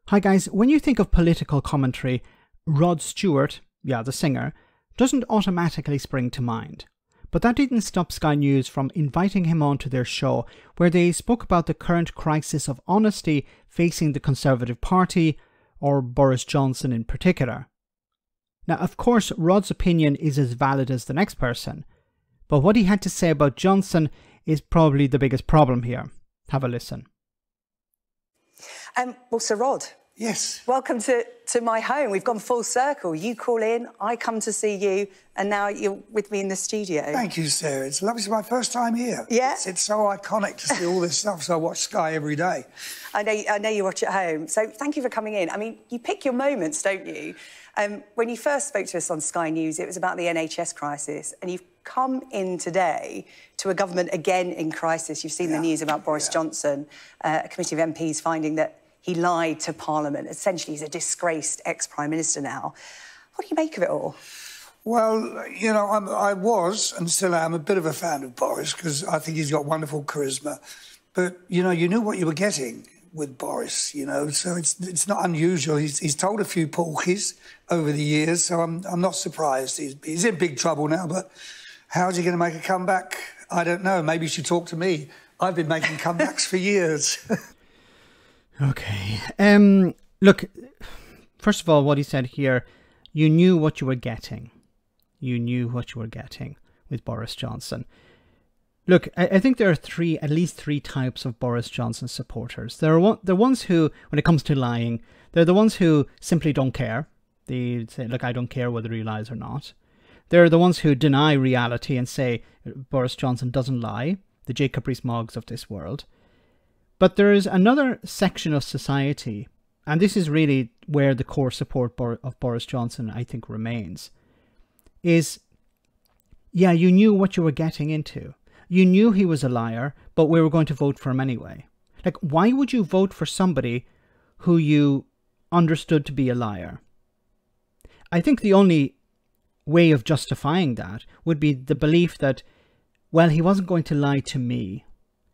Hi guys, when you think of political commentary, Rod Stewart, the singer, doesn't automatically spring to mind. But that didn't stop Sky News from inviting him onto their show, where they spoke about the current crisis of honesty facing the Conservative Party, or Boris Johnson in particular. Now, of course, Rod's opinion is as valid as the next person, but what he had to say about Johnson is probably the biggest problem here. Have a listen. Well, Sir Rod. Yes. Welcome to my home. We've gone full circle. You call in, I come to see you, and now you're with me in the studio. Thank you, Sarah. It's lovely. It's my first time here. Yeah. It's so iconic to see all this stuff, so I watch Sky every day. I know you watch at home, so thank you for coming in. I mean, you pick your moments, don't you? When you first spoke to us on Sky News, it was about the NHS crisis, and you've come in today to a government again in crisis. You've seen the news about Boris Johnson, a committee of MPs finding that he lied to Parliament. Essentially, he's a disgraced ex-Prime Minister now. What do you make of it all? Well, you know, I was and still am a bit of a fan of Boris because I think he's got wonderful charisma. But, you know, you knew what you were getting with Boris, you know, so it's not unusual. He's told a few porkies over the years, so I'm not surprised. He's in big trouble now, but how's he going to make a comeback? I don't know. Maybe you should talk to me. I've been making comebacks for years. Okay. Look, first of all, what he said here, you knew what you were getting. You knew what you were getting with Boris Johnson. Look, I think there are at least three types of Boris Johnson supporters. There are the ones who, when it comes to lying, they're the ones who simply don't care. They say, look, I don't care whether he lies or not. There are the ones who deny reality and say Boris Johnson doesn't lie, the Jacob Rees-Moggs of this world. But there is another section of society, and this is really where the core support of Boris Johnson, I think, remains, is, yeah, you knew what you were getting into. You knew he was a liar, but we were going to vote for him anyway. Like, why would you vote for somebody who you understood to be a liar? I think the only way of justifying that would be the belief that, well, he wasn't going to lie to me.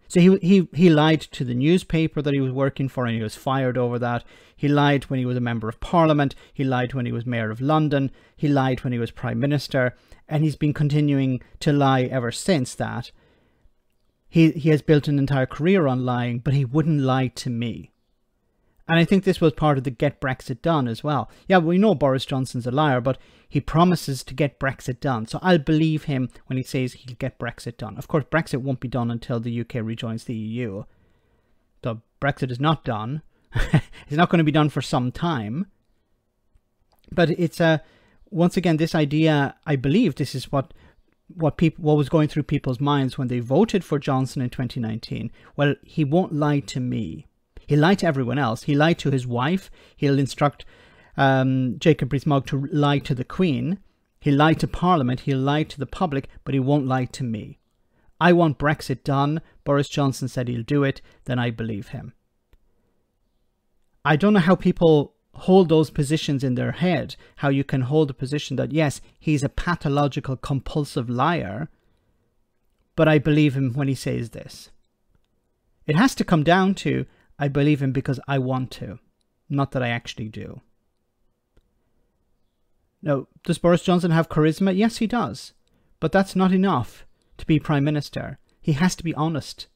So he lied to the newspaper that he was working for and he was fired over that. He lied when he was a member of Parliament. He lied when he was Mayor of London. He lied when he was Prime Minister. And he's been continuing to lie ever since that. He has built an entire career on lying, but he wouldn't lie to me. And I think this was part of the Get Brexit Done as well. Yeah, we know Boris Johnson's a liar, but he promises to get Brexit done. So I'll believe him when he says he'll get Brexit done. Of course, Brexit won't be done until the UK rejoins the EU. So Brexit is not done. It's not going to be done for some time. But it's once again, this idea, I believe this is what was going through people's minds when they voted for Johnson in 2019. Well, he won't lie to me. He'll lie to everyone else. He lied to his wife. He'll instruct Jacob Rees-Mogg to lie to the Queen. He'll lie to Parliament. He'll lie to the public, but he won't lie to me. I want Brexit done. Boris Johnson said he'll do it. Then I believe him. I don't know how people hold those positions in their head. How you can hold a position that, yes, he's a pathological, compulsive liar, but I believe him when he says this. It has to come down to, I believe him because I want to, not that I actually do. Now, does Boris Johnson have charisma? Yes, he does. But that's not enough to be Prime Minister. He has to be honest,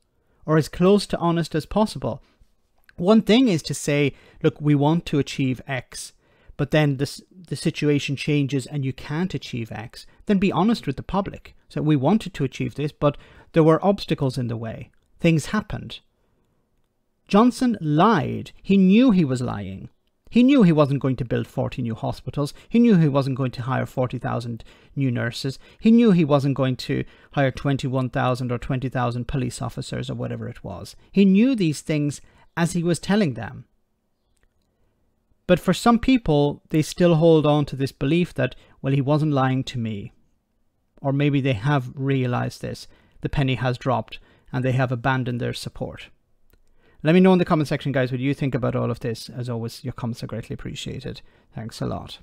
or as close to honest as possible. One thing is to say, look, we want to achieve X, but then the situation changes and you can't achieve X. Then be honest with the public. So we wanted to achieve this, but there were obstacles in the way. Things happened. Johnson lied. He knew he was lying. He knew he wasn't going to build 40 new hospitals. He knew he wasn't going to hire 40,000 new nurses. He knew he wasn't going to hire 21,000 or 20,000 police officers or whatever it was. He knew these things as he was telling them. But for some people, they still hold on to this belief that, well, he wasn't lying to me. Or maybe they have realized this. The penny has dropped and they have abandoned their support. Let me know in the comment section, guys, what you think about all of this. As always, your comments are greatly appreciated. Thanks a lot.